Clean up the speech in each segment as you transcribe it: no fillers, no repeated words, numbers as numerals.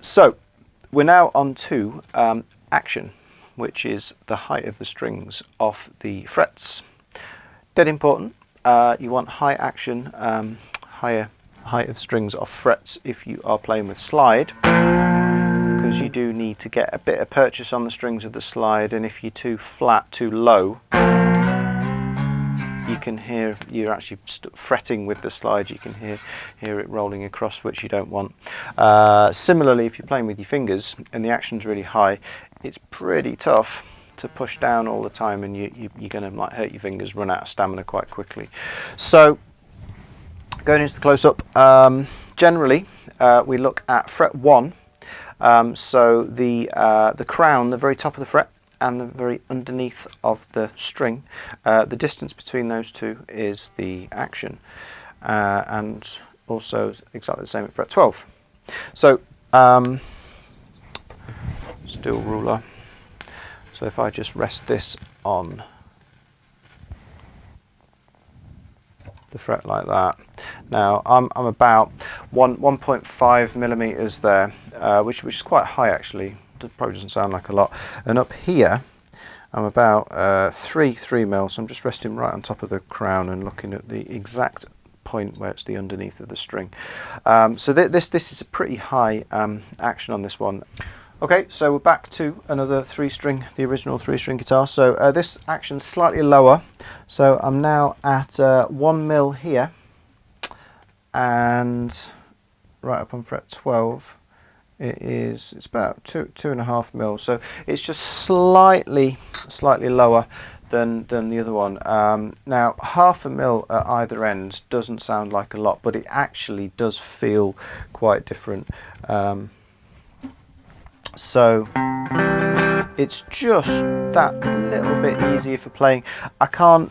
So we're now on to action, which is the height of the strings off the frets. Dead important. You want high action, higher height of strings off frets if you are playing with slide, because you do need to get a bit of purchase on the strings of the slide, and if you're too flat, too low, you can hear you're actually fretting with the slide. You can hear it rolling across, which you don't want. Similarly, if you're playing with your fingers and the action's really high, it's pretty tough to push down all the time, and you're going to like hurt your fingers, run out of stamina quite quickly. So going into the close-up, generally we look at fret 1, so the crown, the very top of the fret, and the very underneath of the string. The distance between those two is the action, and also exactly the same at fret 12. So steel ruler. So if I just rest this on the fret like that, now I'm about 1.5 millimeters there, which is quite high actually. Probably doesn't sound like a lot. And up here I'm about 3 mil, so I'm just resting right on top of the crown and looking at the exact point where it's the underneath of the string. So this is a pretty high action on this one. Okay, so we're back to another 3-string, the original 3-string guitar. So this action's slightly lower, so I'm now at 1 mil here, and right up on fret 12 it's about 2.5 mil, so it's just slightly lower than the other one. Now 0.5 mil at either end doesn't sound like a lot, but it actually does feel quite different. So it's just that little bit easier for playing. I can't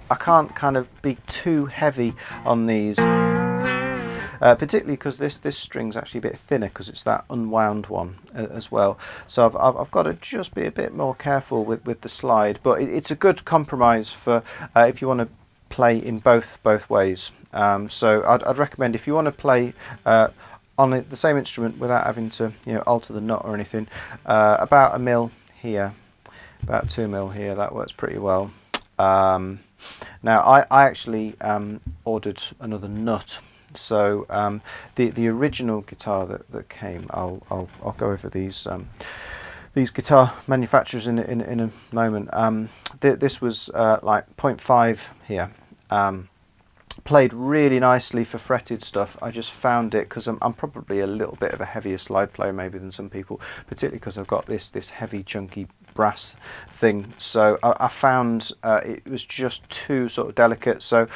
kind of be too heavy on these. Particularly because this string's actually a bit thinner, because it's that unwound one as well. So I've got to just be a bit more careful with the slide, but it's a good compromise for if you want to play in both ways. So I'd recommend, if you want to play on the same instrument without having to alter the nut or anything, about 1 mil here, about 2 mil here, that works pretty well. Now I actually ordered another nut. So the original guitar that came, I'll go over these guitar manufacturers in a moment. This was like 0.5 here. Played really nicely for fretted stuff. I just found it, because I'm probably a little bit of a heavier slide player maybe than some people, particularly because I've got this heavy chunky brass thing. So I found it was just too sort of delicate. So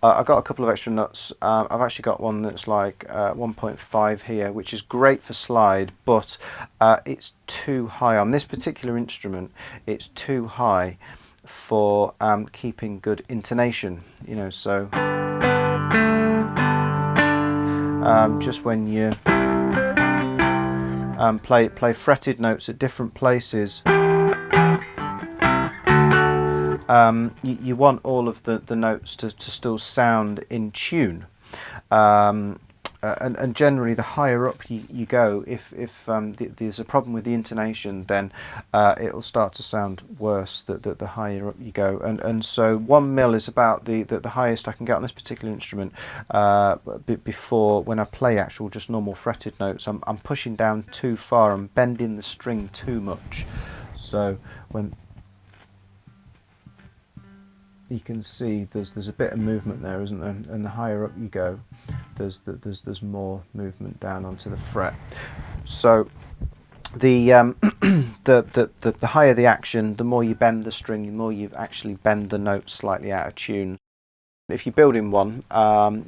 I got a couple of extra nuts. I've actually got one that's like 1.5 here, which is great for slide, but it's too high on this particular instrument. It's too high for keeping good intonation, so just when you play fretted notes at different places, you want all of the notes to still sound in tune. And generally, the higher up you go, if there's a problem with the intonation, then it'll start to sound worse the higher up you go. And so 1 mil is about the highest I can get on this particular instrument. Before, when I play actual just normal fretted notes, I'm pushing down too far. I'm bending the string too much. So when you can see there's a bit of movement there, isn't there? And the higher up you go, there's more movement down onto the fret. So the higher the action, the more you bend the string, the more you actually bend the note slightly out of tune. If you're building one,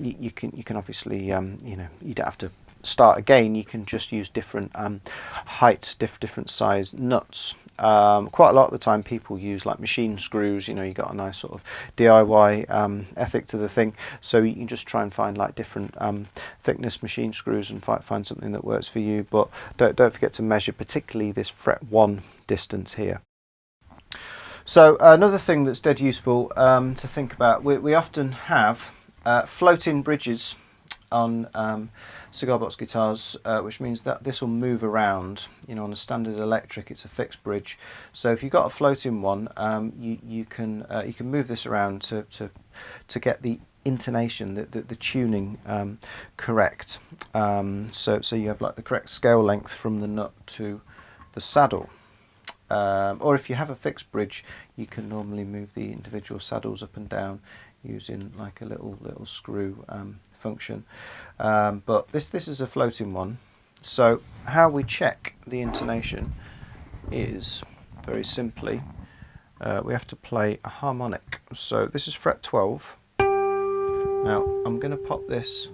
you can obviously you don't have to start again. You can just use different height, different size nuts. Quite a lot of the time people use like machine screws. You got a nice sort of DIY ethic to the thing, so you can just try and find like different thickness machine screws and find something that works for you. But don't forget to measure particularly this fret 1 distance here. So another thing that's dead useful to think about, we often have floating bridges on cigar box guitars, which means that this will move around. You know, on a standard electric, it's a fixed bridge. So if you've got a floating one, you can move this around to get the intonation, the tuning correct. So you have like the correct scale length from the nut to the saddle. Or if you have a fixed bridge, you can normally move the individual saddles up and down using like a little screw function. But this is a floating one. So how we check the intonation is very simply we have to play a harmonic. So this is fret 12. Now I'm going to pop this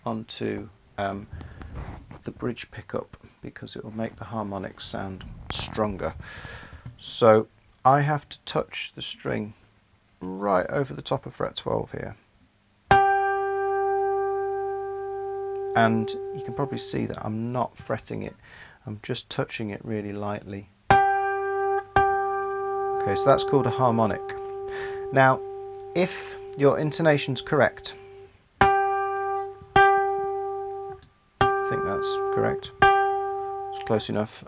onto the bridge pickup because it will make the harmonics sound stronger. So I have to touch the string right over the top of fret 12 here. And you can probably see that I'm not fretting it, I'm just touching it really lightly. Okay, so that's called a harmonic. Now, if your intonation's correct, I think that's correct, it's close enough,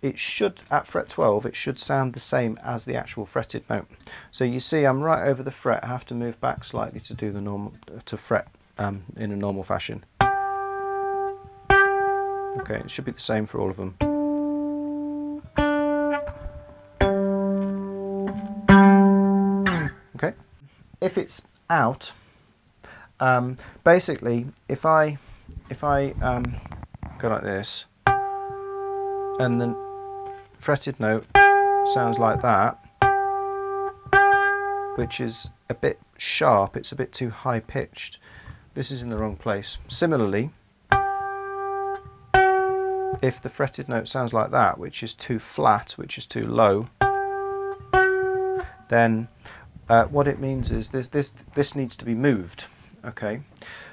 it should, at fret 12, it should sound the same as the actual fretted note. So you see I'm right over the fret, I have to move back slightly to do the normal, to fret in a normal fashion. Okay, it should be the same for all of them. Okay, if it's out, basically if I go like this and the fretted note sounds like that, which is a bit sharp, it's a bit too high pitched, this is in the wrong place. Similarly, if the fretted note sounds like that, which is too flat, which is too low, then what it means is this needs to be moved. Okay,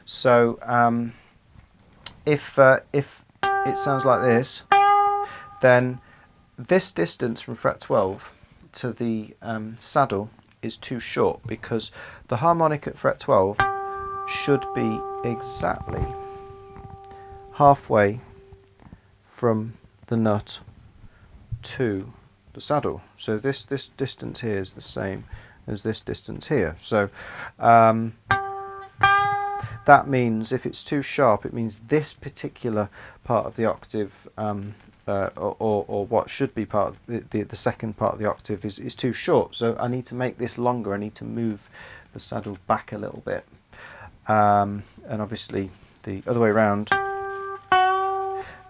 so if it sounds like this, then this distance from fret 12 to the saddle is too short, because the harmonic at fret 12 should be exactly halfway from the nut to the saddle. So this distance here is the same as this distance here. So that means if it's too sharp, it means this particular part of the octave, or what should be part of the second part of the octave is too short. So I need to make this longer. I need to move the saddle back a little bit, and obviously the other way around,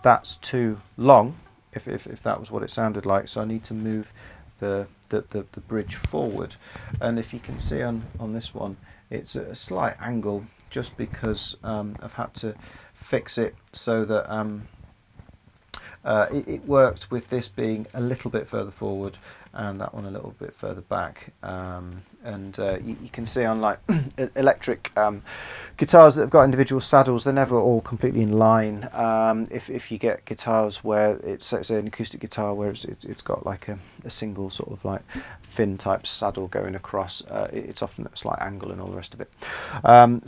that's too long if that was what it sounded like, so I need to move the bridge forward. And if you can see on this one, it's a slight angle just because I've had to fix it so that it worked with this being a little bit further forward and that one a little bit further back. You can see on like electric guitars that have got individual saddles, they're never all completely in line. If you get guitars where it's, say, an acoustic guitar where it's got like a single sort of like fin type saddle going across, it's often at a slight angle and all the rest of it.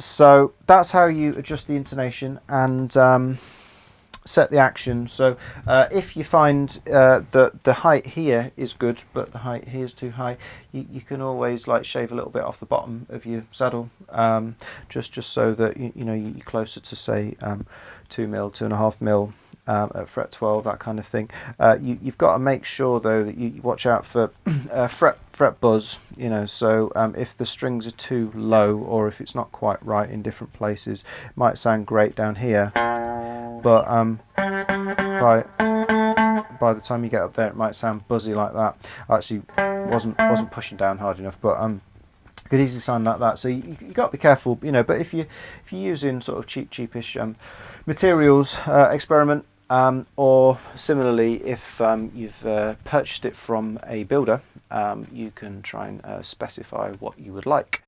So that's how you adjust the intonation and set the action. So if you find that the height here is good but the height here is too high, you can always like shave a little bit off the bottom of your saddle, just so that you're closer to say 2 mil, 2.5 mil at fret 12, that kind of thing. You've got to make sure though that you watch out for fret buzz, so if the strings are too low or if it's not quite right in different places, it might sound great down here, but by the time you get up there it might sound buzzy like that. I actually wasn't pushing down hard enough, but could easily sound like that. So you got to be careful, but if you're using sort of cheapish materials, experiment, or similarly if you've purchased it from a builder, you can try and specify what you would like.